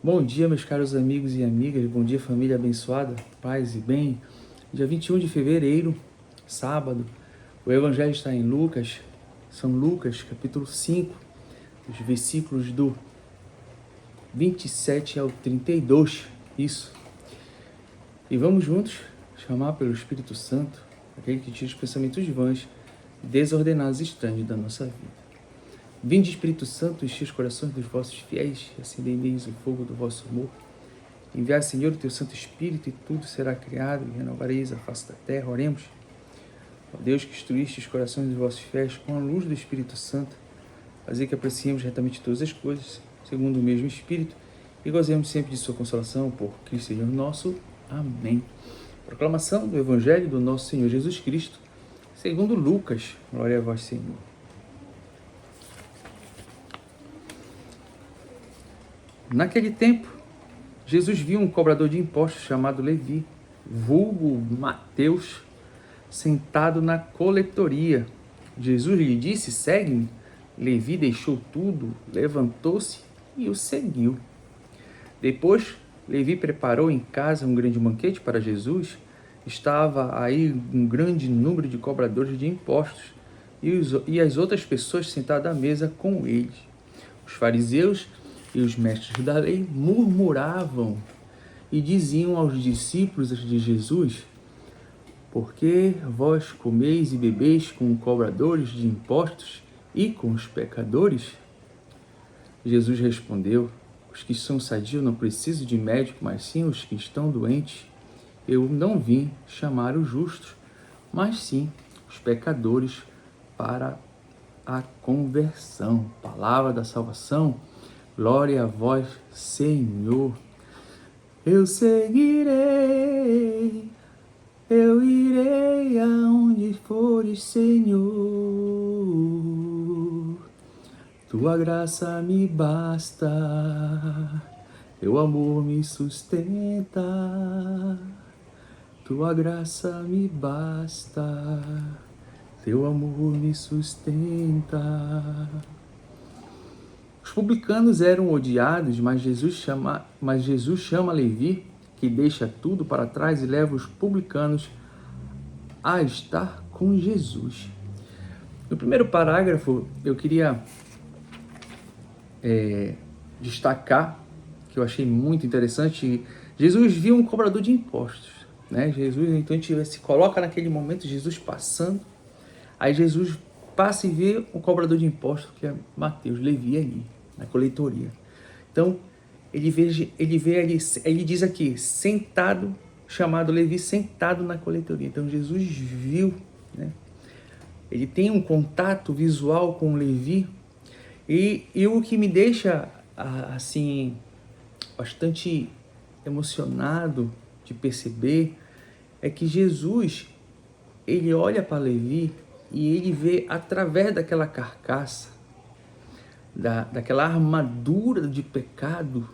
Bom dia, meus caros amigos e amigas, bom dia, família abençoada, paz e bem. Dia 21 de fevereiro, sábado, o Evangelho está em São Lucas, capítulo 5, os versículos do 27 ao 32, isso. E vamos juntos chamar pelo Espírito Santo, aquele que tira os pensamentos vãs, desordenados e estranhos da nossa vida. Vinde, Espírito Santo, enche os corações dos vossos fiéis, e acendei neles o fogo do vosso amor. Enviai, Senhor, o teu Santo Espírito, e tudo será criado, e renovareis a face da terra. Oremos. Ó Deus, que instruíste os corações dos vossos fiéis com a luz do Espírito Santo, fazei que apreciemos retamente todas as coisas, segundo o mesmo Espírito, e gozemos sempre de sua consolação, por Cristo Senhor nosso. Amém. Proclamação do Evangelho do nosso Senhor Jesus Cristo, segundo Lucas. Glória a vós, Senhor. Naquele tempo, Jesus viu um cobrador de impostos chamado Levi, vulgo Mateus, sentado na coletoria. Jesus lhe disse: segue-me. Levi deixou tudo, levantou-se e o seguiu. Depois, Levi preparou em casa um grande banquete para Jesus. Estava aí um grande número de cobradores de impostos e as outras pessoas sentadas à mesa com eles. Os fariseus e os mestres da lei murmuravam e diziam aos discípulos de Jesus: por que vós comeis e bebeis com cobradores de impostos e com os pecadores? Jesus respondeu: os que são sadios não precisam de médico, mas sim os que estão doentes. Eu não vim chamar os justos, mas sim os pecadores para a conversão. Palavra da salvação. Glória a vós, Senhor. Eu seguirei, eu irei aonde fores, Senhor. Tua graça me basta, teu amor me sustenta. Tua graça me basta, teu amor me sustenta. Os publicanos eram odiados, mas Jesus chama Levi, que deixa tudo para trás e leva os publicanos a estar com Jesus. No primeiro parágrafo, eu queria destacar, que eu achei muito interessante, Jesus viu um cobrador de impostos, né? Jesus, então a gente se coloca naquele momento, Jesus passando, aí Jesus passa e vê um cobrador de impostos, que é Mateus, Levi ali, na coletoria. Então, ele diz aqui, sentado, chamado Levi, sentado na coletoria. Então, Jesus viu, né? Ele tem um contato visual com Levi, e o que me deixa, assim, bastante emocionado de perceber, é que Jesus, ele olha para Levi, e ele vê através daquela carcaça, daquela armadura de pecado,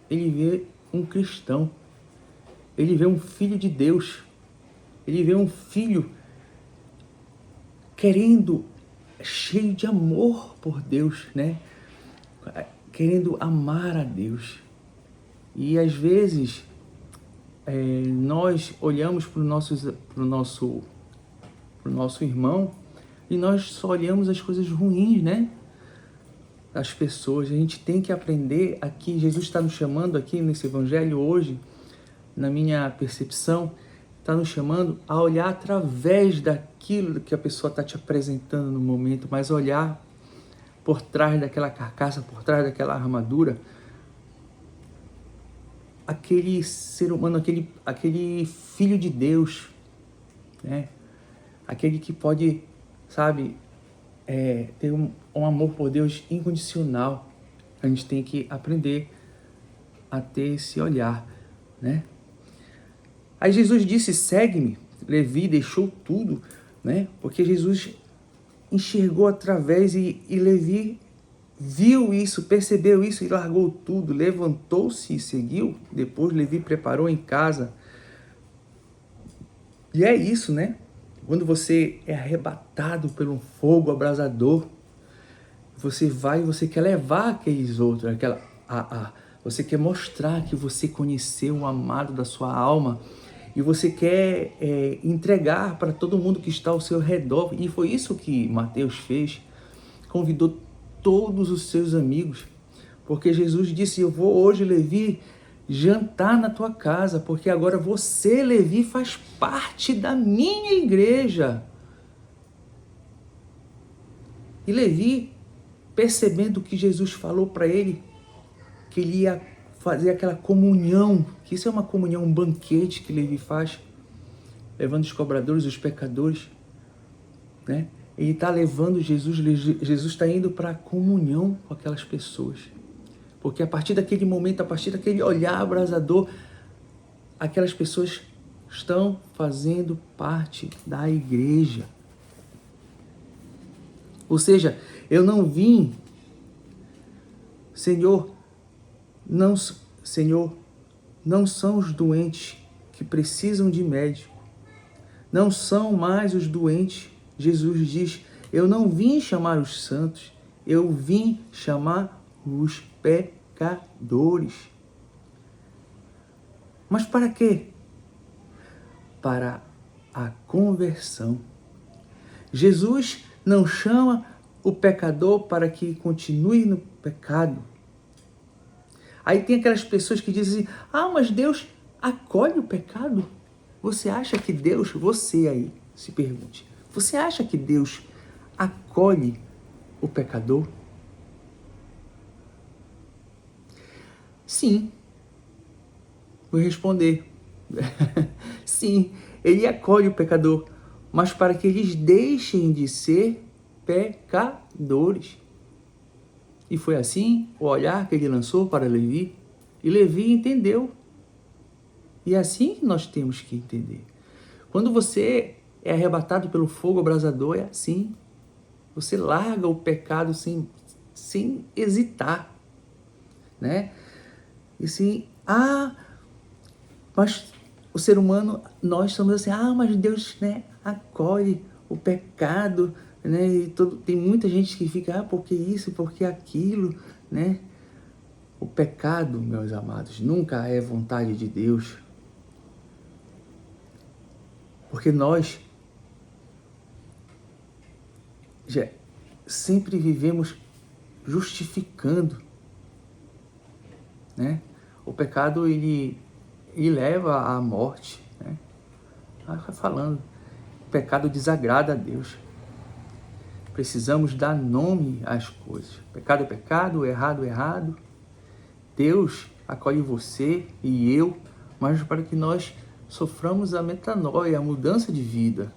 ele vê um cristão, ele vê um filho de Deus, ele vê um filho cheio de amor por Deus, né? Querendo amar a Deus. E às vezes nós olhamos para o nosso irmão, e nós só olhamos as coisas ruins, né? Das pessoas. A gente tem que aprender aqui, Jesus está nos chamando aqui nesse evangelho hoje, na minha percepção, está nos chamando a olhar através daquilo que a pessoa está te apresentando no momento, mas olhar por trás daquela carcaça, por trás daquela armadura, aquele ser humano, aquele filho de Deus, né? Aquele que pode, sabe, ter um amor por Deus incondicional. A gente tem que aprender a ter esse olhar, né? Aí Jesus disse: segue-me. Levi deixou tudo, né? Porque Jesus enxergou através, e Levi viu isso, percebeu isso e largou tudo, levantou-se e seguiu. Depois Levi preparou em casa. E é isso, né? Quando você é arrebatado pelo fogo abrasador, você vai e você quer levar aqueles outros, Você quer mostrar que você conheceu o amado da sua alma e você quer entregar para todo mundo que está ao seu redor. E foi isso que Mateus fez. Convidou todos os seus amigos. Porque Jesus disse, eu vou hoje, Levi, jantar na tua casa, porque agora você, Levi, faz parte da minha igreja. E Levi, percebendo que Jesus falou para ele, que ele ia fazer aquela comunhão, que isso é uma comunhão, um banquete que Levi faz, levando os cobradores, os pecadores, né? Ele está levando Jesus está indo para a comunhão com aquelas pessoas. Porque a partir daquele momento, a partir daquele olhar abrasador, aquelas pessoas estão fazendo parte da igreja. Ou seja, eu não vim, Senhor, não são os doentes que precisam de médico. Não são mais os doentes. Jesus diz, eu não vim chamar os santos, eu vim chamar os pecadores. Mas para quê? Para a conversão. Jesus não chama o pecador para que continue no pecado. Aí tem aquelas pessoas que dizem assim, mas Deus acolhe o pecado? Você acha que Deus, você aí, se pergunte, você acha que Deus acolhe o pecador? Sim. Vou responder. Sim, ele acolhe o pecador, mas para que eles deixem de ser pecadores. E foi assim o olhar que ele lançou para Levi. E Levi entendeu. E é assim que nós temos que entender. Quando você é arrebatado pelo fogo abrasador, é assim. Você larga o pecado sem hesitar, né? E assim, mas o ser humano, nós somos assim, mas Deus, né, acolhe o pecado, né? E tem muita gente que fica, porque isso, porque aquilo, né? O pecado, meus amados, nunca é vontade de Deus. Porque nós já sempre vivemos justificando, né? O pecado, ele leva à morte, né? Falando, o pecado desagrada a Deus. Precisamos dar nome às coisas. Pecado é pecado, errado é errado. Deus acolhe você e eu, mas para que nós soframos a metanoia, a mudança de vida.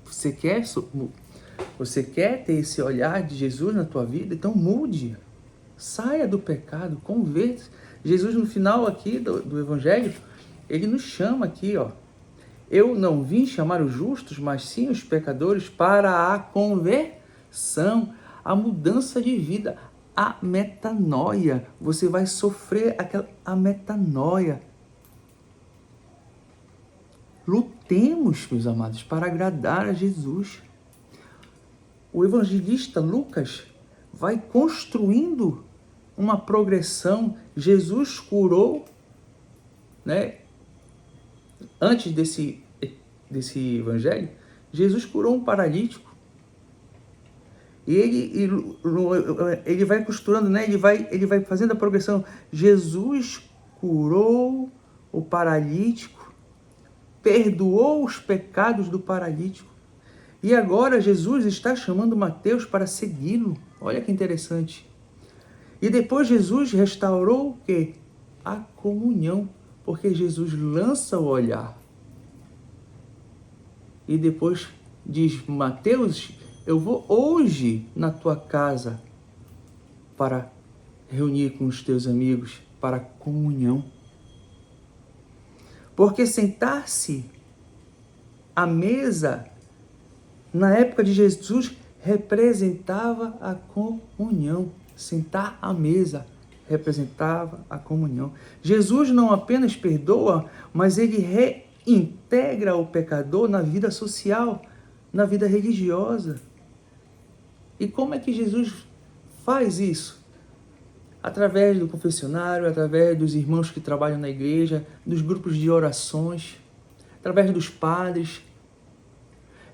Você quer ter esse olhar de Jesus na tua vida? Então mude. Saia do pecado, converta. Jesus, no final aqui do Evangelho, ele nos chama aqui, eu não vim chamar os justos, mas sim os pecadores para a conversão, a mudança de vida, a metanoia. Você vai sofrer a metanoia. Lutemos, meus amados, para agradar a Jesus. O evangelista Lucas vai construindo uma progressão. Jesus curou, né? Antes desse evangelho, Jesus curou um paralítico. E ele vai costurando, né? Ele vai fazendo a progressão. Jesus curou o paralítico, perdoou os pecados do paralítico. E agora Jesus está chamando Mateus para segui-lo. Olha que interessante. E depois Jesus restaurou o quê? A comunhão. Porque Jesus lança o olhar. E depois diz, Mateus, eu vou hoje na tua casa para reunir com os teus amigos para comunhão. Porque sentar-se à mesa, na época de Jesus, representava a comunhão. Sentar à mesa representava a comunhão. Jesus não apenas perdoa, mas ele reintegra o pecador na vida social, na vida religiosa. E como é que Jesus faz isso? através do confessionário, através dos irmãos que trabalham na igreja, dos grupos de orações, através dos padres.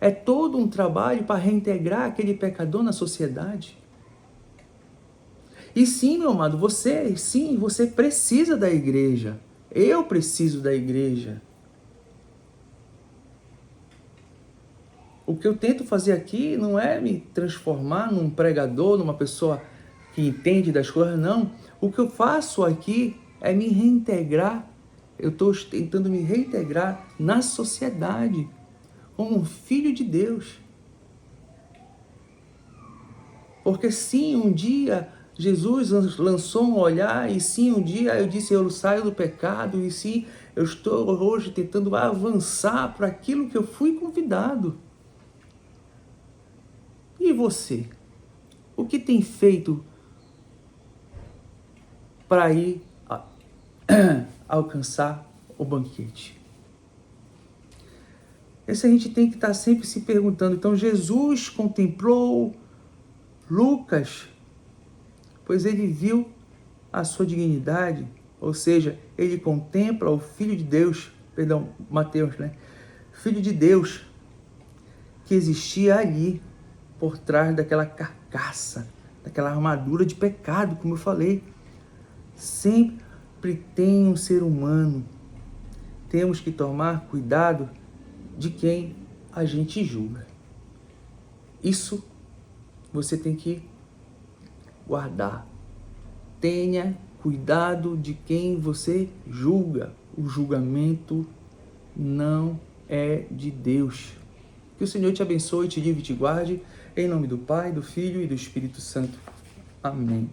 É todo um trabalho para reintegrar aquele pecador na sociedade. E sim, meu amado, você precisa da igreja. Eu preciso da igreja. O que eu tento fazer aqui não é me transformar num pregador, numa pessoa que entende das coisas, não. O que eu faço aqui é me reintegrar. Eu estou tentando me reintegrar na sociedade, como um filho de Deus. Porque sim, um dia Jesus lançou um olhar, e sim, um dia eu disse, eu saio do pecado, e sim, eu estou hoje tentando avançar para aquilo que eu fui convidado. E você? O que tem feito para ir alcançar o banquete? Esse a gente tem que estar sempre se perguntando. Então Jesus contemplou Lucas, pois ele viu a sua dignidade, ou seja, ele contempla o Filho de Deus, Mateus, Filho de Deus, que existia ali, por trás daquela carcaça, daquela armadura de pecado, como eu falei. Sempre tem um ser humano. Temos que tomar cuidado de quem a gente julga. Isso você tem que guardar. Tenha cuidado de quem você julga. O julgamento não é de Deus. Que o Senhor te abençoe, te livre e te guarde. Em nome do Pai, do Filho e do Espírito Santo. Amém.